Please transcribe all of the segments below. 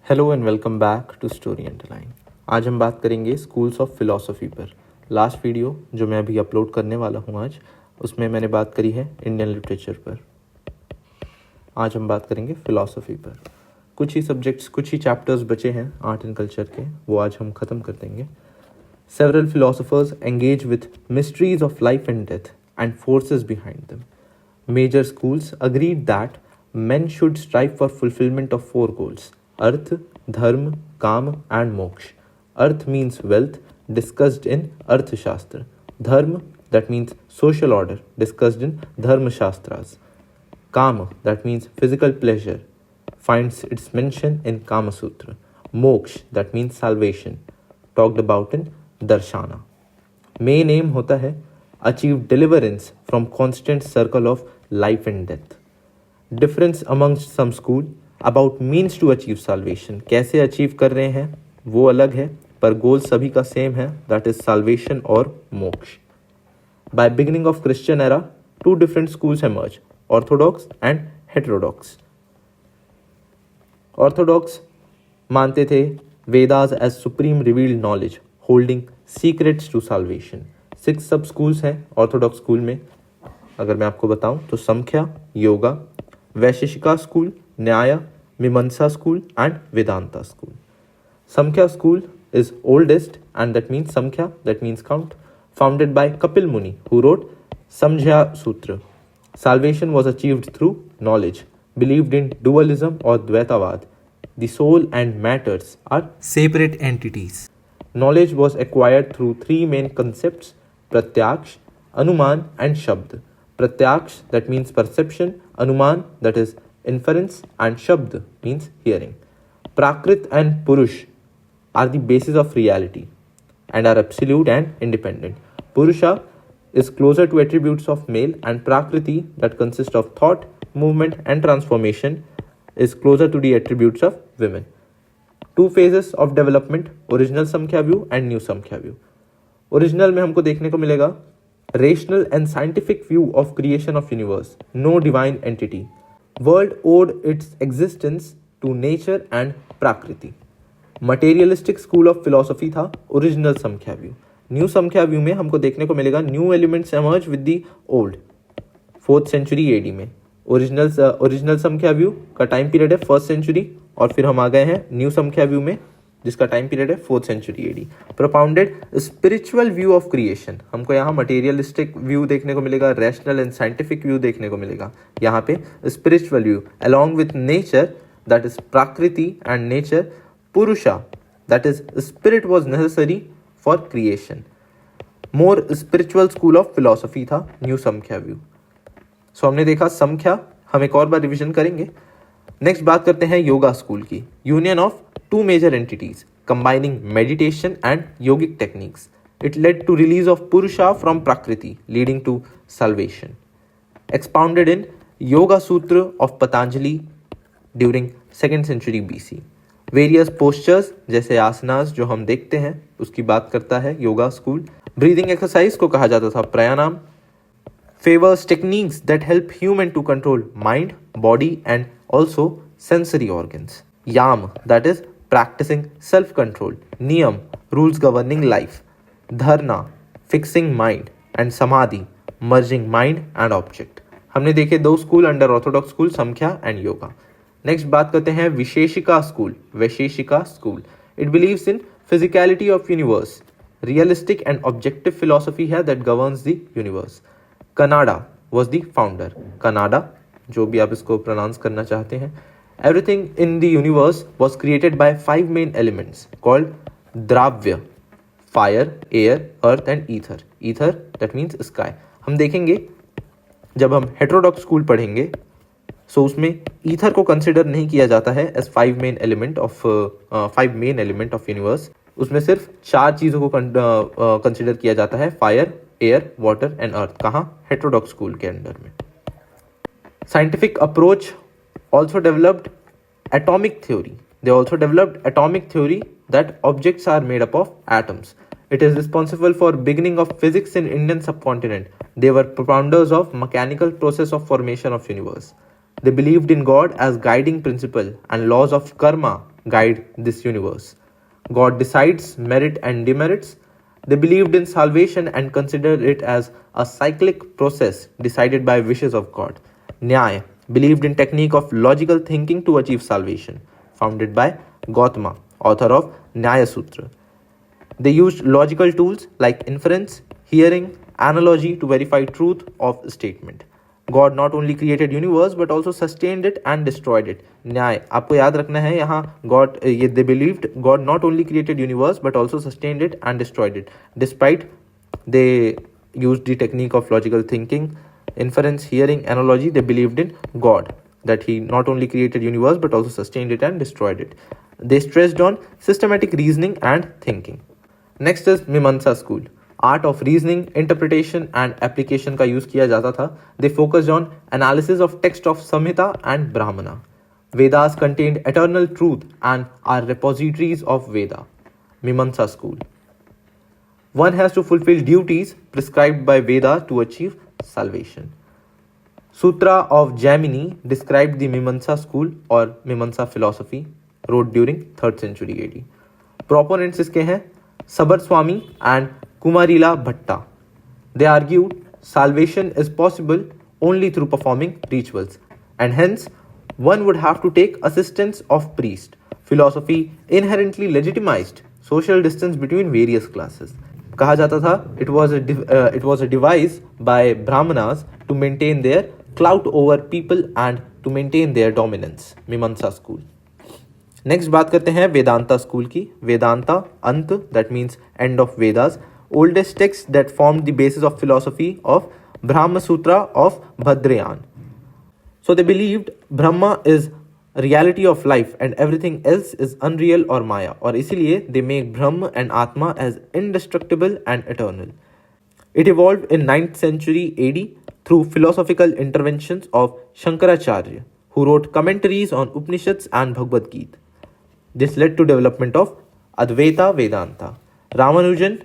Hello and welcome back to story underline. आज हम बात करेंगे स्कूल्स ऑफ फिलॉसफी पर। लास्ट वीडियो जो मैं अभी अपलोड करने वाला हूँ आज, उसमें मैंने बात करी है इंडियन लिटरेचर पर। आज हम बात करेंगे फिलॉसफी पर। कुछ ही सब्जेक्ट्स, कुछ ही चैप्टर्स बचे हैं आर्ट एंड कल्चर के, वो आज हम ख़त्म कर देंगे। Several philosophers engage with mysteries of life and death and forces behind them. Major schools agreed that men should strive for fulfillment of four goals: Arth, Dharma, Kama, and Moksha. Arth means wealth, discussed in Arthashastra. Dharma, that means social order, discussed in Dharma Shastras. Kama, that means physical pleasure, finds its mention in Kama Sutra. Moksha, that means salvation, talked about in Darshana. Main aim होता है achieve deliverance from constant circle of life and death. Difference amongst some school about means to achieve salvation. कैसे achieve कर रहे हैं वो अलग है, पर गोल सभी का सेम है, that is salvation और मोक्ष. By beginning of Christian era, two different schools emerge, orthodox and heterodox. Orthodox मानते थे Vedas as supreme revealed knowledge, holding secrets to salvation. 6 सब स्कूल्स हैं ऑर्थोडॉक्स स्कूल में। अगर मैं आपको बताऊं तो संख्या, योगा, वैशेषिका स्कूल, न्याय, मीमांसा स्कूल एंड वेदांता स्कूल. संख्या school is oldest and that means संख्या, that means count, founded by Kapil Muni who wrote Samkhya Sutra. Salvation was achieved through knowledge, believed in dualism or Dvaitavad. The soul and matters are separate entities. Knowledge was acquired through 3 main concepts: Pratyaksh, Anuman and Shabd. Pratyaksh, that means perception, Anuman, that is inference, and Shabd means hearing. Prakrit and Purush are the basis of reality and are absolute and independent. Purusha is closer to attributes of male, and Prakriti, that consists of thought, movement and transformation, is closer to the attributes of women. 2 phases of development: original Samkhya view and new Samkhya view. Original में हमको देखने को मिलेगा rational and scientific view of creation of universe, no divine entity, world owed its existence to nature and Prakriti. Materialistic school of philosophy था original Samkhya view. New Samkhya view में हमको देखने को मिलेगा new elements emerge with the old, 4th century AD में. Original Samkhya view का time period है 1st century, और फिर हम आ गए हैं न्यू संख्या व्यू में जिसका टाइम पीरियड है 4th century AD. Propounded spiritual view of creation. हमको यहाँ मटेरियलिस्टिक व्यू देखने को मिलेगा, रैशनल एंड साइंटिफिक व्यू देखने को मिलेगा, यहाँ पे spiritual view along with nature, that is प्रकृति, एंड नेचर पुरुषा, that is spirit was necessary for creation. More spiritual school of philosophy था न्यू संख्या व्यू. सो हमने देखा संख्या, हम एक और बार रिविजन करेंगे. नेक्स्ट बात करते हैं योगा स्कूल की. Union of 2 major entities combining meditation and yogic techniques. It led to release of Purusha from Prakriti, leading to salvation. Expounded in Yoga Sutra of Patanjali during 2nd century BC. Various postures जैसे आसनास जो हम देखते हैं उसकी बात करता है yoga school. Breathing exercise को कहा जाता था प्राणायाम. Favors techniques that help human to control mind, body and also sensory organs. Yam, that is practicing self-control. Niyam, rules governing life. Dharna, fixing mind. And Samadhi, merging mind and object. हमने देखे 2 school under orthodox school, Samkhya and Yoga. Next बात करते हैं Vaisheshika school. Vaisheshika school, it believes in physicality of universe. Realistic and objective philosophy है that governs the universe. Kanada was the founder. Kanada, जो भी आप इसको प्रोनाउंस करना चाहते हैं. Everything in the universe was created by 5 main elements called Dravya: fire, air, earth and ether. Ether, that means sky. हम देखेंगे जब हम हेटेरोडॉक्स स्कूल पढ़ेंगे, सो उसमें ईथर को कंसिडर नहीं किया जाता है as 5 main element of universe. उसमें सिर्फ 4 चीज़ों को कंसिडर किया जाता है: fire, air, water and earth. कहाँ? हेटेरोडॉक्स स्कूल के अंडर में. Scientific approach also developed atomic theory. They also developed atomic theory that objects are made up of atoms. It is responsible for beginning of physics in Indian subcontinent. They were propounders of mechanical process of formation of universe. They believed in God as guiding principle and laws of karma guide this universe. God decides merit and demerits. They believed in salvation and considered it as a cyclic process decided by wishes of God. Nyaya believed in technique of logical thinking to achieve salvation, founded by Gautama, author of Nyaya Sutra. They used logical tools like inference, hearing, analogy to verify truth of a statement. God not only created universe but also sustained it and destroyed it. न्याय आपको याद रखना है यहाँ God they believed God not only created universe but also sustained it and destroyed it. Despite they used the technique of logical thinking, inference, hearing, analogy, they believed in God, that he not only created universe but also sustained it and destroyed it. They stressed on systematic reasoning and thinking. Next is Mimamsa school. Art of reasoning, interpretation and application का use किया जाता था. They focused on analysis of text of Samhita and Brahmana. Vedas contained eternal truth and are repositories of Veda. Mimamsa school. One has to fulfill duties prescribed by Veda to achieve salvation. Sutra of Jaimini described the Mimamsa school or Mimamsa philosophy, wrote during 3rd century AD. Proponents इसके हैं Sabar Swami and Kumarila Bhatta. They argued salvation is possible only through performing rituals, and hence one would have to take assistance of priest. Philosophy inherently legitimized social distance between various classes. कहा जाता था it was a device by Brahmanas to maintain their clout over people and to maintain their dominance. Mimamsa school. Next बात करते हैं Vedanta school की. वेदांता अंत, that means end of Vedas, oldest text that form the basis of philosophy of Brahma Sutra of Badarayana. So they believed Brahma is reality of life and everything else is unreal और माया, और इसीलिए they make Brahma and Atma as indestructible and eternal. It evolved in 9th century AD through philosophical interventions of Shankaracharya, who wrote commentaries on Upanishads and Bhagavad Gita. This led to development of Advaita Vedanta. Ramanujan,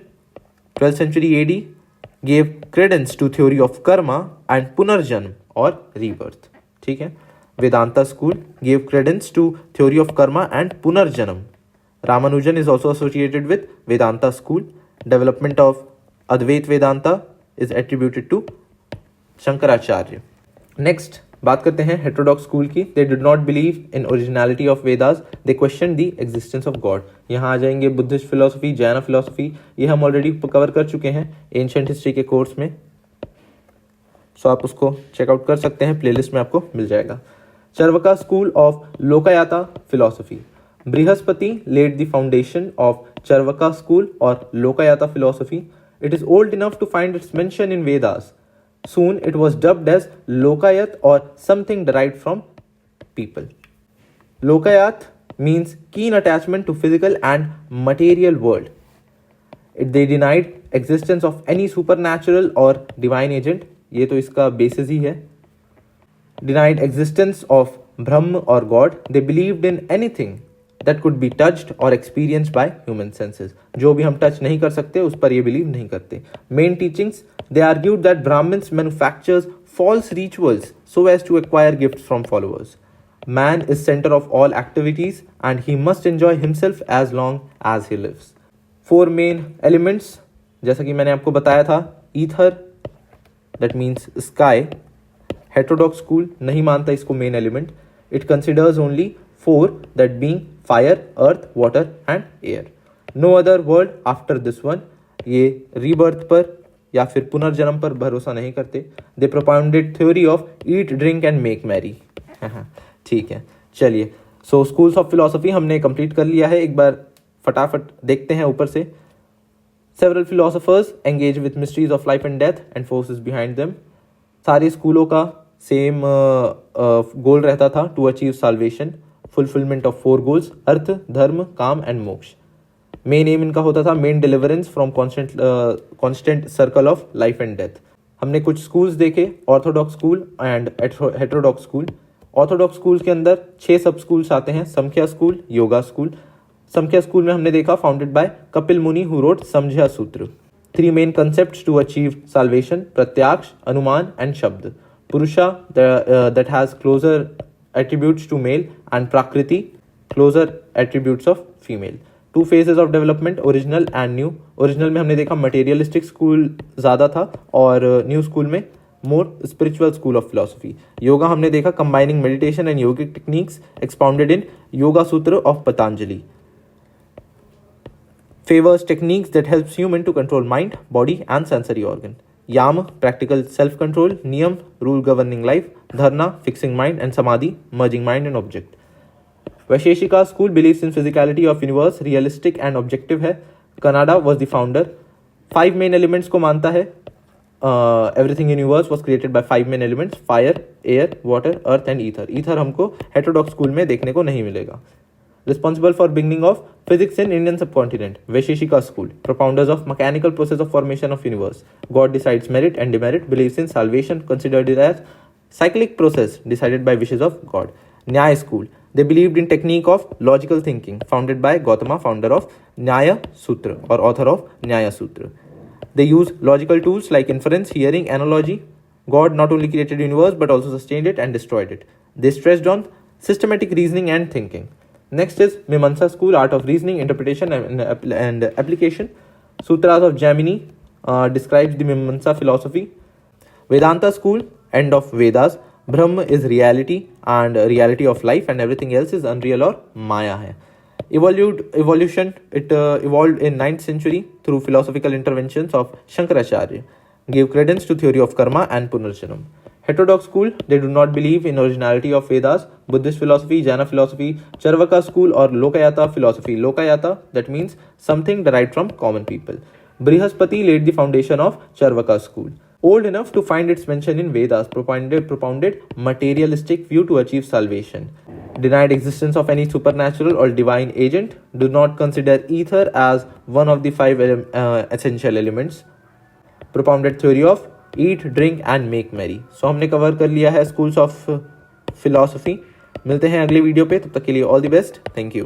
12th century AD, gave credence to theory of karma and punarjanam or rebirth. ठीक है. Vedanta school gave credence to theory of karma and punarjanam. Ramanujan is also associated with Vedanta school. Development of Advaita Vedanta is attributed to Shankaracharya. Next, बात करते हैं heterodox school की. They did not believe in originality of Vedas, they question the existence of God. यहाँ आ जाएंगे Buddhist philosophy, Jain philosophy, ये हम already cover कर चुके हैं एंशिएंट हिस्ट्री के कोर्स में, सो आप उसको चेकआउट कर सकते हैं, प्लेलिस्ट में आपको मिल जाएगा. Charvaka school of Lokayata philosophy. Brihaspati led the foundation of Charvaka school और Lokayata philosophy. It is old enough to find its mention in Vedas. Soon it was dubbed as Lokayat or something derived from people. Lokayat means keen attachment to physical and material world. They denied existence of any supernatural or divine agent. ये तो इसका basis ही है. Denied existence of Brahma or God. They believed in anything that could be touched or experienced by human senses. जो भी हम touch नहीं कर सकते उस पर ये बिलीव नहीं करते. Main teachings, they argued that Brahmins manufactures false rituals so as to acquire gifts from followers. Man is center of all activities and he must enjoy himself as long as he lives. 4 main elements, जैसा कि मैंने आपको बताया था, ether, that means sky. Heterodox school नहीं मानता इसको main element. It considers only 4, that being fire, earth, water and air. No other world after this one. ये rebirth पर या फिर पुनर्जन्म पर भरोसा नहीं करते. They propounded theory of eat drink and make merry. ठीक है, चलिए. सो स्कूल्स ऑफ फिलोसफी हमने कंप्लीट कर लिया है. एक बार फटाफट देखते हैं ऊपर से. Several philosophers engage with mysteries of life and death and forces behind them. सारे स्कूलों का सेम गोल रहता था, to achieve salvation, fulfilment of 4 goals, artha, dharma, kama and moksha. Main aim इनका होता था main deliverance from constant circle of life and death. हमने कुछ स्कूल्स देखे, orthodox school and heterodox school. Orthodox school के अंदर 6 सब स्कूल्स आते हैं. Samkhya school, yoga school. समख्या school में हमने देखा फाउंडेड बाय कपिल मुनि हु रोट समझा Sutra. 3 main concepts to achieve salvation, Pratyaksha, Anuman and Shabda. Purusha that has closer attributes to male and prakriti, closer attributes of female. 2 phases of development, original and new. Original में हमने देखा materialistic school ज़्यादा था और new school में more spiritual school of philosophy. Yoga हमने देखा combining meditation and yogic techniques expounded in Yoga Sutra of Patanjali. Favors techniques that helps human to control mind, body and sensory organ. Yam, practical self-control. Niyam, rule governing life. Dharna, fixing mind. And Samadhi, merging mind and object. Vaisheshika school believes in physicality of universe, realistic and objective है. Kannada was the founder. 5 main elements को मानता है. Everything in universe was created by 5 main elements: fire, air, water, earth and ether. Ether हमको heterodox school में देखने को नहीं मिलेगा. Responsible for beginning of physics in Indian subcontinent. Vaisheshika school. Propounders of mechanical process of formation of universe. God decides merit and demerit. Believes in salvation. Considered it as cyclic process decided by wishes of God. Nyaya school. They believed in technique of logical thinking. Founded by Gautama, founder of Nyaya Sutra or author of Nyaya Sutra. They use logical tools like inference, hearing, analogy. God not only created universe but also sustained it and destroyed it. They stressed on systematic reasoning and thinking. Next is Mimamsa school, art of reasoning, interpretation and application. Sutras of Jaimini describes the Mimamsa philosophy. Vedanta school, end of Vedas. Brahma is reality and reality of life and everything else is unreal or Maya hai. Evolution, it evolved in 9th century through philosophical interventions of Shankaracharya. Gave credence to theory of karma and Punarjanam. Heterodox school, they do not believe in originality of Vedas, Buddhist philosophy, Jaina philosophy, Charvaka school or Lokayata philosophy. Lokayata, that means something derived from common people. Brihaspati laid the foundation of Charvaka school. Old enough to find its mention in Vedas, propounded materialistic view to achieve salvation. Denied existence of any supernatural or divine agent. Do not consider ether as one of the 5 essential elements. Propounded theory of eat drink and make merry. So हमने cover कर लिया है schools of philosophy. मिलते हैं अगले video पे, तब तक के लिए all the best. Thank you.